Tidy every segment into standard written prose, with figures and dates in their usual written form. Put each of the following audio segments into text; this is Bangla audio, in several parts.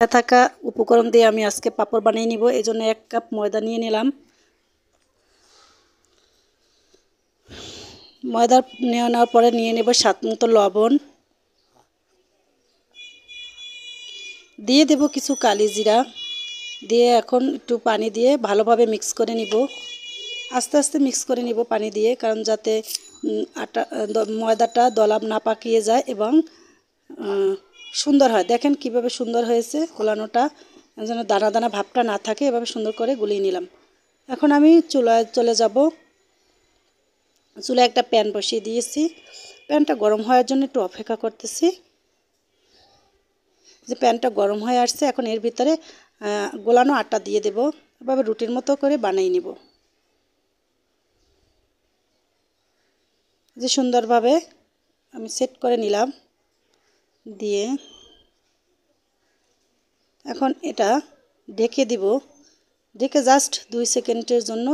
থাকা উপকরণ দিয়ে আমি আজকে পাঁপড় বানিয়ে নিব। এই জন্য 1 কাপ ময়দা নিয়ে নিলাম। ময়দা নেওয়ার পরে নিয়ে নেব স্বাদ মতো লবণ, দিয়ে দেব কিছু কালি জিরা, দিয়ে এখন একটু পানি দিয়ে ভালোভাবে মিক্স করে নিব। আস্তে আস্তে মিক্স করে নিব পানি দিয়ে, কারণ যাতে ময়দাটা দলা না পাকিয়ে যায় এবং সুন্দর হয়। দেখেন কিভাবে সুন্দর হয়েছে গোলানোটা, যেন দানা দানা ভাবটা না থাকে, এভাবে সুন্দর করে গুলিয়ে নিলাম। এখন আমি চুলায় চলে যাব। চুলায় একটা প্যান বসিয়ে দিয়েছি। প্যানটা গরম হওয়ার জন্য একটু অপেক্ষা করতেছি। যে প্যানটা গরম হয়ে আসছে, এখন এর ভিতরে গোলানো আটা দিয়ে দেব। এভাবে রুটির মতো করে বানিয়ে নিব। যে সুন্দরভাবে আমি সেট করে নিলাম দিয়ে, এখন এটা ঢেকে দিব। ঢেকে জাস্ট 2 সেকেন্ডের জন্য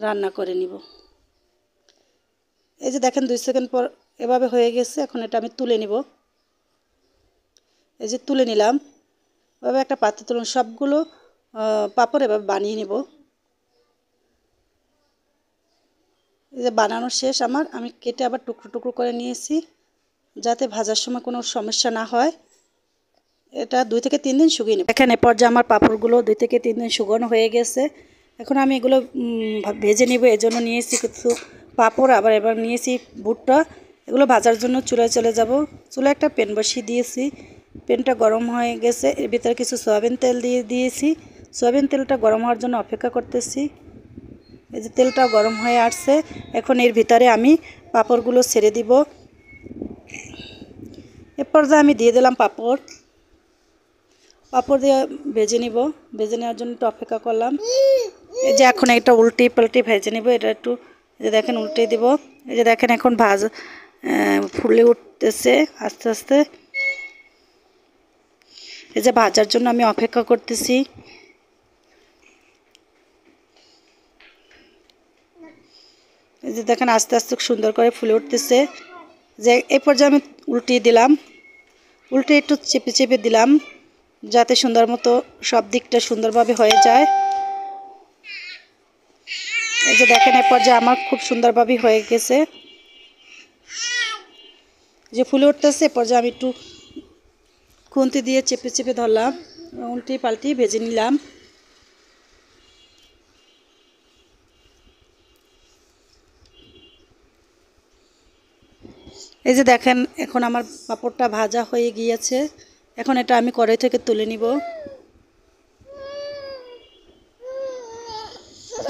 রান্না করে নিব। এই যে দেখেন 2 সেকেন্ড পর এভাবে হয়ে গেছে। এখন এটা আমি তুলে নিব। এই যে তুলে নিলাম। এভাবে একটা পাত্রে তুলুন, সবগুলো পাঁপড় এভাবে বানিয়ে নেব। এই যে বানানো শেষ আমার, আমি কেটে আবার টুকরো টুকরো করে নিয়েছি, যাতে ভাজার সময় কোনো সমস্যা না হয়। এটা 2 থেকে 3 দিন শুকিয়ে নেব। দেখেন এ পর্যায়ে আমার পাঁপড়গুলো 2 থেকে 3 দিন শুকানো হয়ে গেছে। এখন আমি এগুলো ভেজে নেব। এজন্য নিয়েছি কিছু পাঁপড়, আবার এবার নিয়েছি ভুট্টা। এগুলো ভাজার জন্য চুলায় চলে যাব। চুলায় একটা প্যান বসিয়ে দিয়েছি। প্যানটা গরম হয়ে গেছে, এর ভিতরে কিছু সয়াবিন তেল দিয়ে দিয়েছি। সয়াবিন তেলটা গরম হওয়ার জন্য অপেক্ষা করতেছি। এই যে তেলটা গরম হয়ে আসছে, এখন এর ভিতরে আমি পাঁপড়গুলো ছেড়ে দিব। এরপর যে আমি দিয়ে দিলাম পাঁপড় দিয়ে ভেজে নিব। ভেজে নেওয়ার জন্য একটু অপেক্ষা করলাম। এই যে এখন এটা উল্টে পাল্টে ভেজে নিব। এটা একটু যে দেখেন উল্টে দিব। এই যে দেখেন এখন ফুলে উঠতেছে আস্তে আস্তে। এই যে ভাজার জন্য আমি অপেক্ষা করতেছি। এই যে দেখেন আস্তে আস্তে সুন্দর করে ফুলে উঠতেছে। যে এই পর্যায়ে আমি উল্টিয়ে দিলাম। উল্টে একটু চেপে চেপে দিলাম, যাতে সুন্দর মতো সব দিকটা সুন্দরভাবে হয়ে যায়। এই যে দেখেন এই পর্যায়ে আমার খুব সুন্দরভাবে হয়ে গেছে। যে ফুলে উঠতেছে, এ পর্যায়ে আমি একটু খুন্তি দিয়ে চেপে চেপে ধরলাম, উল্টে পাল্টে ভেজে নিলাম। এই যে দেখেন এখন আমার পাঁপড়টা ভাজা হয়ে গিয়েছে। এখন এটা আমি কড়াই থেকে তুলে নিব।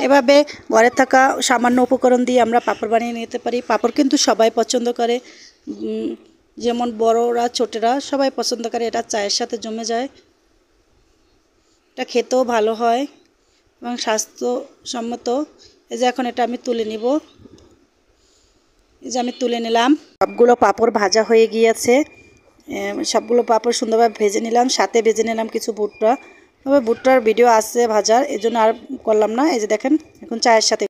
এভাবে ঘরে থাকা সামান্য উপকরণ দিয়ে আমরা পাঁপড় বানিয়ে নিতে পারি। পাঁপড় কিন্তু সবাই পছন্দ করে, যেমন বড়রা ছোটরা সবাই পছন্দ করে। এটা চায়ের সাথে জমে যায়। এটা খেতেও ভালো হয় এবং স্বাস্থ্যসম্মত। এই যে এখন এটা আমি তুলে নিব। এই যে আমি তুলে নিলাম। সবগুলো পাঁপড় ভাজা হয়ে গিয়েছে। সবগুলো পাঁপড় সুন্দরভাবে ভেজে নিলাম, সাথে ভেজে নিলাম কিছু ভুট্টা। তবে ভুট্টার ভিডিও আছে ভাজার, এজন্য আর করলাম না। এই যে দেখেন এখন চায়ের সাথে